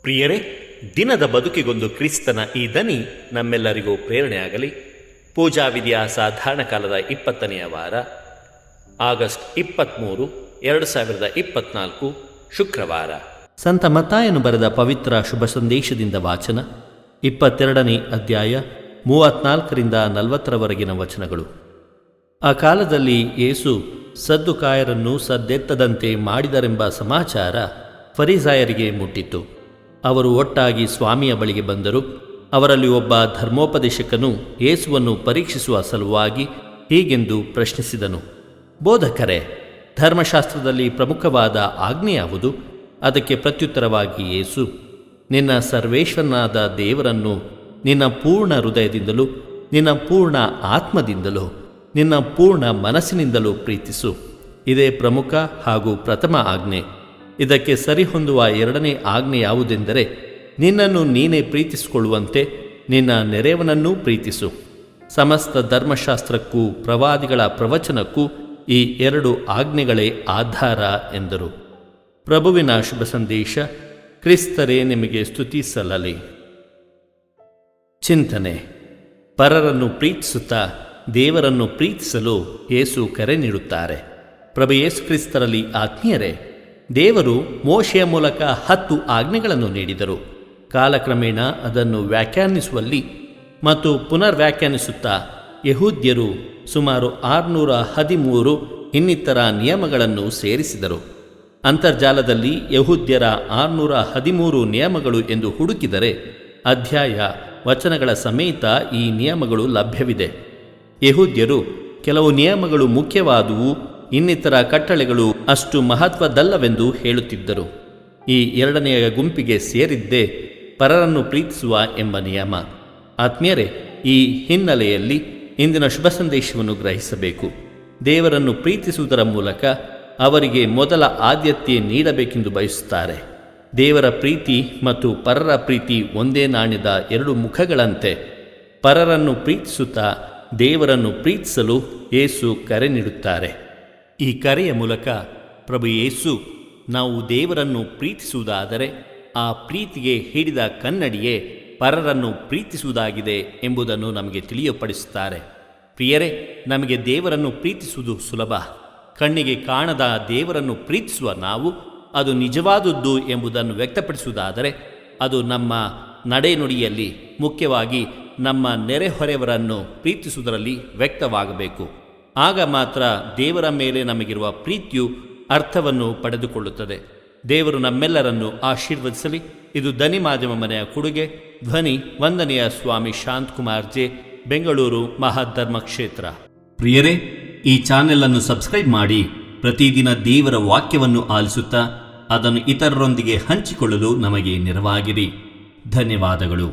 ಪ್ರಿಯರೇ, ದಿನದ ಬದುಕಿಗೊಂದು ಕ್ರಿಸ್ತನ ಈ ದನಿ ನಮ್ಮೆಲ್ಲರಿಗೂ ಪ್ರೇರಣೆಯಾಗಲಿ. ಪೂಜಾ ವಿಧಿಯ ಸಾಧಾರಣ ಕಾಲದ 20ನೆಯ ವಾರ, ಆಗಸ್ಟ್ 23, 2024, ಶುಕ್ರವಾರ. ಸಂತ ಮತ್ತಾಯನು ಬರೆದ ಪವಿತ್ರ ಶುಭ ಸಂದೇಶದಿಂದ ವಾಚನ. 22ನೇ ಅಧ್ಯಾಯ 34ರಿಂದ 40ರವರೆಗಿನ ವಚನಗಳು. ಆ ಕಾಲದಲ್ಲಿ ಯೇಸು ಸದ್ದುಕಾಯರನ್ನು ಸದ್ದೆತ್ತದಂತೆ ಮಾಡಿದರೆಂಬ ಸಮಾಚಾರ ಫರಿಸಾಯರಿಗೆ ಮುಟ್ಟಿತು. ಅವರು ಒಟ್ಟಾಗಿ ಸ್ವಾಮಿಯ ಬಳಿಗೆ ಬಂದರು. ಅವರಲ್ಲಿ ಒಬ್ಬ ಧರ್ಮೋಪದೇಶಕನು ಯೇಸುವನ್ನು ಪರೀಕ್ಷಿಸುವ ಸಲುವಾಗಿ ಹೀಗೆಂದು ಪ್ರಶ್ನಿಸಿದನು: ಬೋಧಕರೇ, ಧರ್ಮಶಾಸ್ತ್ರದಲ್ಲಿ ಪ್ರಮುಖವಾದ ಆಜ್ಞೆ ಯಾವುದು? ಅದಕ್ಕೆ ಪ್ರತ್ಯುತ್ತರವಾಗಿ ಯೇಸು, ನಿನ್ನ ಸರ್ವೇಶ್ವರನಾದ ದೇವರನ್ನು ನಿನ್ನ ಪೂರ್ಣ ಹೃದಯದಿಂದಲೂ, ನಿನ್ನ ಪೂರ್ಣ ಆತ್ಮದಿಂದಲೂ, ನಿನ್ನ ಪೂರ್ಣ ಮನಸ್ಸಿನಿಂದಲೂ ಪ್ರೀತಿಸು. ಇದೇ ಪ್ರಮುಖ ಹಾಗೂ ಪ್ರಥಮ ಆಜ್ಞೆ. ಇದಕ್ಕೆ ಸರಿಹೊಂದುವ ಎರಡನೇ ಆಜ್ಞೆ ಯಾವುದೆಂದರೆ, ನಿನ್ನನ್ನು ನೀನೇ ಪ್ರೀತಿಸಿಕೊಳ್ಳುವಂತೆ ನಿನ್ನ ನೆರೆಯವನನ್ನೂ ಪ್ರೀತಿಸು. ಸಮಸ್ತ ಧರ್ಮಶಾಸ್ತ್ರಕ್ಕೂ ಪ್ರವಾದಿಗಳ ಪ್ರವಚನಕ್ಕೂ ಈ ಎರಡು ಆಜ್ಞೆಗಳೇ ಆಧಾರ ಎಂದರು. ಪ್ರಭುವಿನ ಶುಭ ಸಂದೇಶ. ಕ್ರಿಸ್ತರೇ ನಿಮಗೆ ಸ್ತುತಿ ಸಲ್ಲಲಿ. ಚಿಂತನೆ. ಪರರನ್ನು ಪ್ರೀತಿಸುತ್ತಾ ದೇವರನ್ನು ಪ್ರೀತಿಸಲು ಯೇಸು ಕರೆ ನೀಡುತ್ತಾರೆ. ಪ್ರಭು ಯೇಸು ಕ್ರಿಸ್ತರಲ್ಲಿ ಆತ್ಮೀಯರೇ, ದೇವರು ಮೋಶೆಯ ಮೂಲಕ 10 ಆಜ್ಞೆಗಳನ್ನು ನೀಡಿದರು. ಕಾಲಕ್ರಮೇಣ ಅದನ್ನು ವ್ಯಾಖ್ಯಾನಿಸುವಲ್ಲಿ ಮತ್ತು ಪುನರ್ ವ್ಯಾಖ್ಯಾನಿಸುತ್ತಾ ಯಹೂದ್ಯರು ಸುಮಾರು 613 ಇನ್ನಿತರ ನಿಯಮಗಳನ್ನು ಸೇರಿಸಿದರು. ಅಂತರ್ಜಾಲದಲ್ಲಿ ಯಹೂದ್ಯರ 613 ನಿಯಮಗಳು ಎಂದು ಹುಡುಕಿದರೆ ಅಧ್ಯಾಯ ವಚನಗಳ ಸಮೇತ ಈ ನಿಯಮಗಳು ಲಭ್ಯವಿದೆ. ಯಹೂದ್ಯರು ಕೆಲವು ನಿಯಮಗಳು ಮುಖ್ಯವಾದುವು, ಇನ್ನಿತರ ಕಟ್ಟಳೆಗಳು ಅಷ್ಟು ಮಹತ್ವದಲ್ಲವೆಂದು ಹೇಳುತ್ತಿದ್ದರು. ಈ ಎರಡನೆಯ ಗುಂಪಿಗೆ ಸೇರಿದ್ದೇ ಪರರನ್ನು ಪ್ರೀತಿಸುವ ಎಂಬ ನಿಯಮ. ಆತ್ಮೀಯರೇ, ಈ ಹಿನ್ನೆಲೆಯಲ್ಲಿ ಇಂದಿನ ಶುಭ ಸಂದೇಶವನ್ನು ಗ್ರಹಿಸಬೇಕು. ದೇವರನ್ನು ಪ್ರೀತಿಸುವುದರ ಮೂಲಕ ಅವರಿಗೆ ಮೊದಲ ಆದ್ಯತೆ ನೀಡಬೇಕೆಂದು ಬಯಸುತ್ತಾರೆ. ದೇವರ ಪ್ರೀತಿ ಮತ್ತು ಪರರ ಪ್ರೀತಿ ಒಂದೇ ನಾಣ್ಯದ 2 ಮುಖಗಳಂತೆ. ಪರರನ್ನು ಪ್ರೀತಿಸುತ್ತಾ ದೇವರನ್ನು ಪ್ರೀತಿಸಲು ಯೇಸು ಕರೆ ನೀಡುತ್ತಾರೆ. ಈ ಕರೆಯ ಮೂಲಕ ಪ್ರಭು ಯೇಸು ನಾವು ದೇವರನ್ನು ಪ್ರೀತಿಸುವುದಾದರೆ ಆ ಪ್ರೀತಿಗೆ ಹಿಡಿದ ಕನ್ನಡಿಯೇ ಪರರನ್ನು ಪ್ರೀತಿಸುವುದಾಗಿದೆ ಎಂಬುದನ್ನು ನಮಗೆ ತಿಳಿಯಪಡಿಸುತ್ತಾರೆ. ಪ್ರಿಯರೇ, ನಮಗೆ ದೇವರನ್ನು ಪ್ರೀತಿಸುವುದು ಸುಲಭ. ಕಣ್ಣಿಗೆ ಕಾಣದ ದೇವರನ್ನು ಪ್ರೀತಿಸುವ ನಾವು ಅದು ನಿಜವಾದದ್ದು ಎಂಬುದನ್ನು ವ್ಯಕ್ತಪಡಿಸುವುದಾದರೆ ಅದು ನಮ್ಮ ನಡೆನುಡಿಯಲ್ಲಿ, ಮುಖ್ಯವಾಗಿ ನಮ್ಮ ನೆರೆಹೊರೆಯವರನ್ನು ಪ್ರೀತಿಸುವುದರಲ್ಲಿ ವ್ಯಕ್ತವಾಗಬೇಕು. ಆಗ ಮಾತ್ರ ದೇವರ ಮೇಲೆ ನಮಗಿರುವ ಪ್ರೀತಿಯು ಅರ್ಥವನ್ನು ಪಡೆದುಕೊಳ್ಳುತ್ತದೆ. ದೇವರು ನಮ್ಮೆಲ್ಲರನ್ನು ಆಶೀರ್ವದಿಸಲಿ. ಇದು ಧನಿ ಮಾಧ್ಯಮ ಮನೆಯ ಕೊಡುಗೆ. ಧ್ವನಿ ವಂದನೆಯ ಸ್ವಾಮಿ ಶಾಂತಕುಮಾರ್ ಜೆ, ಬೆಂಗಳೂರು ಮಹಾಧರ್ಮ ಕ್ಷೇತ್ರ. ಪ್ರಿಯರೇ, ಈ ಚಾನೆಲ್ ಅನ್ನು ಸಬ್ಸ್ಕ್ರೈಬ್ ಮಾಡಿ ಪ್ರತಿದಿನ ದೇವರ ವಾಕ್ಯವನ್ನು ಆಲಿಸುತ್ತಾ ಅದನ್ನು ಇತರರೊಂದಿಗೆ ಹಂಚಿಕೊಳ್ಳಲು ನಮಗೆ ನೆರವಾಗಿರಿ. ಧನ್ಯವಾದಗಳು.